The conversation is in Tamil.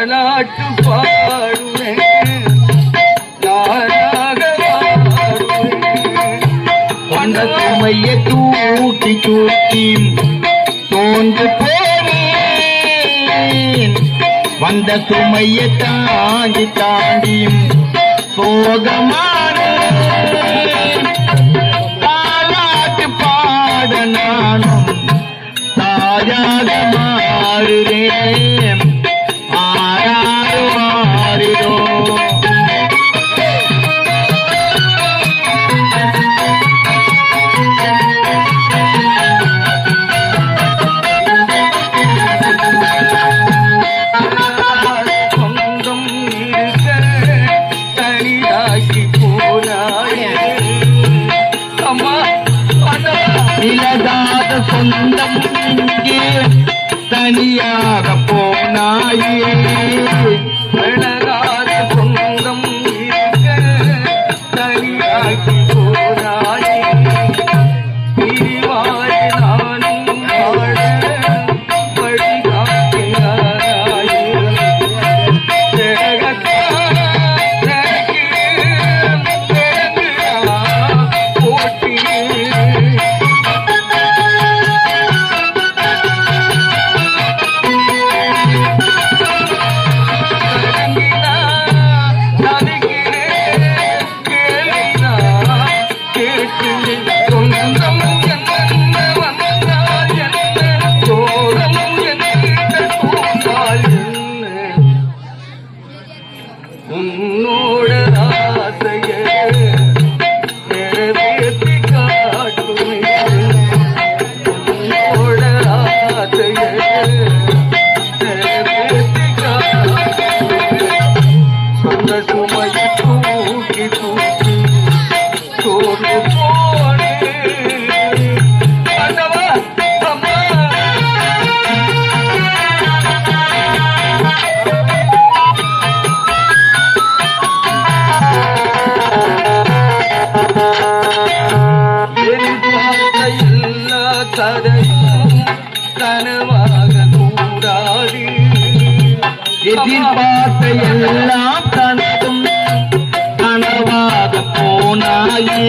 தாலாட்டு பாடுவேன் அந்த சுமையை தூக்கி தூக்கி தோன்று போனேன் வந்த சுமையை தாண்டி தாண்டி சோகமான தாலாட்டு பாட நானும் தாயாக மாறுறேன் ஆராரோ ஆரிரோ இலகாத சொந்தம் இங்கே தனியாக போனாயே அழகாத சொந்தம் இருக்க தனியாகி போனாயே பிரிவாய் நானும் வாழ வழிகாட்டினாயே போட்டி உன்னோட ஆசைய நிறைவேற்றி காட்டுவேன் உன்னோட ஆசைய நிறைவேற்றி காட்டுவேன் சொந்த சுமையை தூக்கி தூக்கி சோர்ந்து போனேன் அண்ணவா அம்மா கனவாக கூடாது எதிர்பார்த்த எல்லாம் கனவும் கனவாக போனாயே